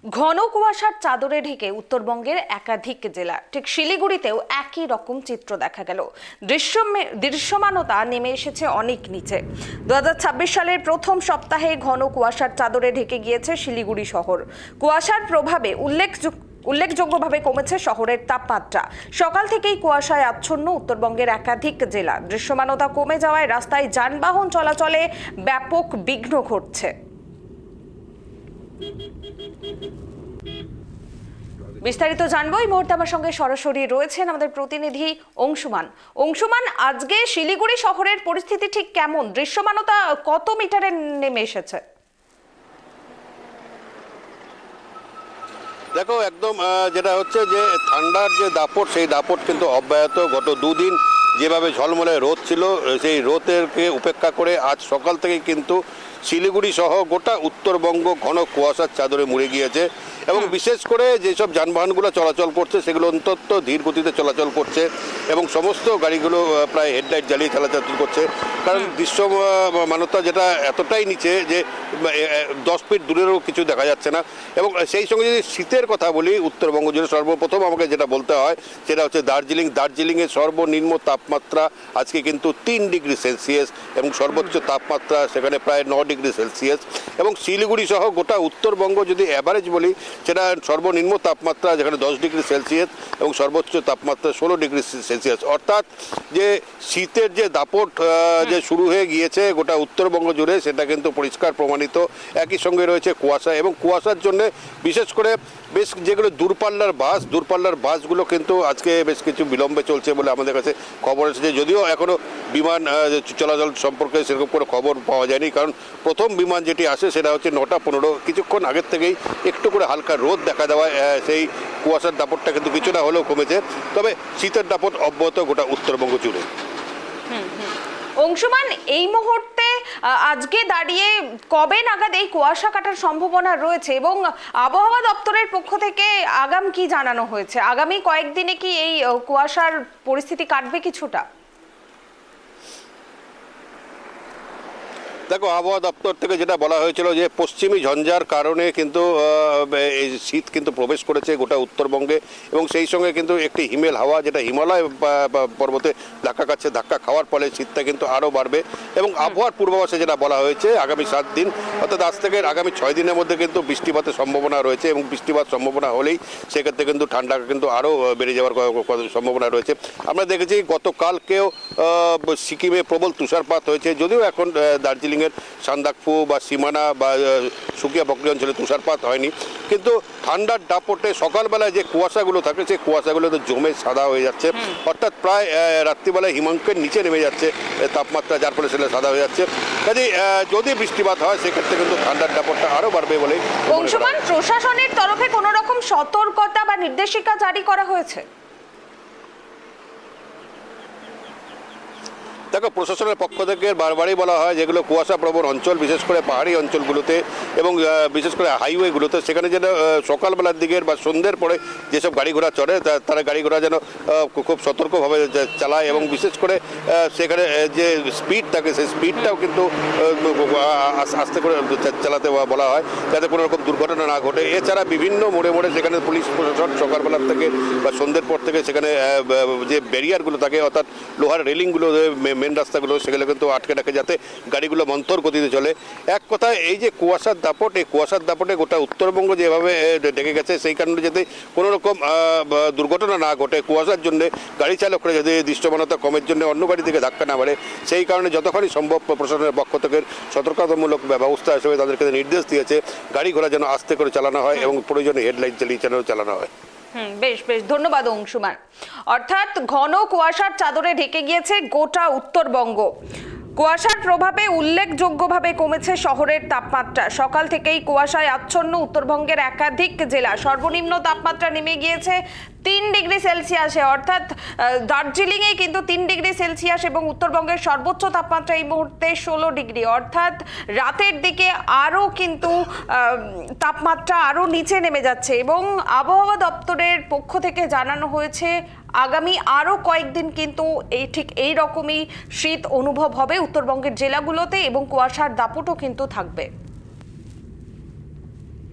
ঘন কুয়াশার চাদরে ঢেকে উত্তরবঙ্গের একাধিক জেলা, ঠিক শিলিগুড়িতেও একই রকম চিত্র দেখা গেল। দৃশ্যমানতা নেমে এসেছে অনেক নিচে। 2026 সালের প্রথম সপ্তাহে ঘন কুয়াশার চাদরে ঢেকে গিয়েছে শিলিগুড়ি শহর। কুয়াশার প্রভাবে উল্লেখযোগ্যভাবে কমেছে শহরের তাপমাত্রা। সকাল থেকেই কুয়াশায় আচ্ছন্ন উত্তরবঙ্গের একাধিক জেলা। দৃশ্যমানতা কমে যাওয়ায় রাস্তায় যানবাহন চলাচলে ব্যাপক বিঘ্ন ঘটছে। বিস্তারিত জানবো এই মুহূর্তে আমার সঙ্গে সরাসরি রয়েছেন আমাদের প্রতিনিধি অংশুমান। আজকে শিলিগুড়ি শহরের পরিস্থিতি ঠিক কেমন? দৃশ্যমানতা কত মিটারে নেমে এসেছে? দেখো, একদম যেটা হচ্ছে যে ঠান্ডার যে দাপট, সেই দাপট কিন্তু অব্যাহত। গত দুদিন যেভাবে ঝলমলে রোদ ছিল, সেই রোদেরকে উপেক্ষা করে আজ সকাল থেকে কিন্তু শিলিগুড়ি সহ গোটা উত্তরবঙ্গ ঘন কুয়াশার চাদরে মুড়ে গিয়েছে। এবং বিশেষ করে যেসব যানবাহনগুলো চলাচল করছে সেগুলো অন্তত ধীর গতিতে চলাচল করছে এবং সমস্ত গাড়িগুলো প্রায় হেডলাইট জ্বালিয়ে চলাচল করছে। কারণ দৃশ্যমানতা যেটা এতটাই নিচে যে 10 ফিট দূরেরও কিছু দেখা যাচ্ছে না। এবং সেই সঙ্গে যদি শীতের কথা বলি, উত্তরবঙ্গ জুড়ে সর্বপ্রথম আমাকে যেটা বলতে হয় সেটা হচ্ছে দার্জিলিংয়ের সর্বনিম্ন তাপমাত্রা আজকে কিন্তু 3 ডিগ্রি সেলসিয়াস এবং সর্বোচ্চ তাপমাত্রা সেখানে প্রায় 9 ডিগ্রি সেলসিয়াস। এবং শিলিগুড়ি সহ গোটা উত্তরবঙ্গ যদি অ্যাভারেজ বলি, সেটা সর্বনিম্ন তাপমাত্রা যেখানে 10 ডিগ্রি সেলসিয়াস এবং সর্বোচ্চ তাপমাত্রা 16 ডিগ্রি সেলসিয়াস। অর্থাৎ যে শীতের যে দাপট যে শুরু হয়ে গিয়েছে গোটা উত্তরবঙ্গ জুড়ে, সেটা কিন্তু পরিষ্কার প্রমাণিত। একই সঙ্গে রয়েছে কুয়াশা, এবং কুয়াশার জন্য বিশেষ করে বেশ যেগুলো দূরপাল্লার বাসগুলো কিন্তু আজকে বেশ কিছু বিলম্বে চলছে বলে আমাদের কাছে খবর এসেছে। যদিও এখনও বিমান চলাচল সম্পর্কে সেরকম করে খবর পাওয়া যায়নি, কারণ প্রথম বিমান যেটি আসে সেটা হচ্ছে 9টা 15। কিছুক্ষণ আগের থেকেই একটু করে হালকা রোদ দেখা দেওয়ায় সেই কুয়াশার দাপটটা কিন্তু কিছুটা হলেও কমেছে। তবে শীতের দাপট অব্যাহত গোটা উত্তরবঙ্গ জুড়ে। অংশুমান, এই মুহূর্তে আজকে দাঁড়িয়ে কবে নাগাদ এই কুয়াশা কাটার সম্ভাবনা রয়েছে এবং আবহাওয়া দপ্তরের পক্ষ থেকে আগাম কি জানানো হয়েছে? আগামী কয়েকদিনে কি এই কুয়াশার পরিস্থিতি কাটবে কিছুটা? দেখো, আবহাওয়া দপ্তর থেকে যেটা বলা হয়েছিল যে পশ্চিমী ঝঞ্ঝার কারণে কিন্তু এই শীত কিন্তু প্রবেশ করেছে গোটা উত্তরবঙ্গে, এবং সেই সঙ্গে কিন্তু একটি হিমেল হাওয়া যেটা হিমালয় পর্বতে ধাক্কা খাওয়ার ফলে শীতটা কিন্তু আরও বাড়বে। এবং আবহাওয়ার পূর্বাভাসে যেটা বলা হয়েছে আগামী 7 দিন, অর্থাৎ আজ থেকে আগামী 6 দিনের মধ্যে কিন্তু বৃষ্টিপাতের সম্ভাবনা রয়েছে, এবং বৃষ্টিপাত সম্ভাবনা হলেই সেক্ষেত্রে কিন্তু ঠান্ডা কিন্তু আরও বেড়ে যাওয়ার সম্ভাবনা রয়েছে। আমরা দেখেছি গতকালকেও সিকিমে প্রবল তুষারপাত হয়েছে, যদিও এখন দার্জিলিংয়ের সান্দাকফু বা সীমানা বা সুকিয়া বকরি অঞ্চলে তুষারপাত হয়নি। কিন্তু ঠান্ডার দাপটে সকালবেলায় যে কুয়াশাগুলো থাকে সেই কুয়াশাগুলো তো জমে সাদা হয়ে যাচ্ছে, অর্থাৎ প্রায় রাত্রিবেলায় হিমাঙ্কের নিচে নেমে যাচ্ছে তাপমাত্রা, যার ফলে সেটা সাদা হয়ে যাচ্ছে। কাজে যদি বৃষ্টিপাত হয় সেক্ষেত্রে কিন্তু ঠান্ডার দাপটটা আরও বাড়বে বলে। অংশুমান, প্রশাসনের তরফে কোনো রকম সতর্কতা বা নির্দেশিকা জারি করা হয়েছে? দেখো, প্রশাসনের পক্ষ থেকে বারবারই বলা হয় যেগুলো কুয়াশা প্রবণ অঞ্চল, বিশেষ করে পাহাড়ি অঞ্চলগুলোতে এবং বিশেষ করে হাইওয়েগুলোতে, সেখানে যেন সকালবেলার দিকের বা সন্ধ্যের পরে যেসব গাড়ি ঘোড়া চলে তারা গাড়ি ঘোড়া যেন খুব সতর্কভাবে চালায়, এবং বিশেষ করে সেখানে যে স্পিড থাকে সেই স্পিডটাও কিন্তু আস্তে করে চালাতে বলা হয়, যাতে কোনো রকম দুর্ঘটনা না ঘটে। এছাড়া বিভিন্ন মোড়ে সেখানে পুলিশ প্রশাসন সকালবেলার থেকে বা সন্ধ্যের পর থেকে সেখানে যে ব্যারিয়ারগুলো থাকে, অর্থাৎ লোহার রেলিংগুলো মেন রাস্তাগুলো, সেগুলো কিন্তু আটকে রাখে যাতে গাড়িগুলো মন্থর গতিতে চলে। এক কথায় এই যে কুয়াশার দাপট, এই কুয়াশার দাপটে গোটা উত্তরবঙ্গ যেভাবে ঢেকে গেছে, সেই কারণে যাতে কোনো রকম দুর্ঘটনা না ঘটে, কুয়াশার জন্য গাড়ি চালকরা যাতে দৃশ্যমানতা কমের জন্য অন্য গাড়ি থেকে ধাক্কা না বাড়ে, সেই কারণে যতখানি সম্ভব প্রশাসনের পক্ষ থেকে সতর্কতামূলক ব্যবস্থা হিসেবে তাদেরকে নির্দেশ দিয়েছে গাড়ি ঘোড়া যেন আস্তে করে চালানো হয় এবং প্রয়োজনে হেডলাইট জ্বালিয়ে চালানো হয়। বেশ ধন্যবাদ অংশুমান। অর্থাৎ ঘন কুয়াশার চাদরে ঢেকে গিয়েছে গোটা উত্তরবঙ্গ। কুয়াশার প্রভাবে উল্লেখযোগ্যভাবে কমেছে শহরের তাপমাত্রা। সকাল থেকেই কুয়াশায় আচ্ছন্ন উত্তরবঙ্গের একাধিক জেলা। সর্বনিম্ন তাপমাত্রা নেমে গিয়েছে 3 ডিগ্রি সেলসিয়াসে, অর্থাৎ দার্জিলিংয়ে কিন্তু 3 ডিগ্রি সেলসিয়াস, এবং উত্তরবঙ্গের সর্বোচ্চ তাপমাত্রা এই মুহূর্তে 16 ডিগ্রি। অর্থাৎ রাতের দিকে আরও কিন্তু তাপমাত্রা আরও নিচে নেমে যাচ্ছে, এবং আবহাওয়া দপ্তরের পক্ষ থেকে জানানো হয়েছে আগামী আরও কয়েকদিন কিন্তু ঠিক এই রকমই শীত অনুভব হবে উত্তরবঙ্গের জেলাগুলোতে, এবং কুয়াশার দাপটও কিন্তু থাকবে।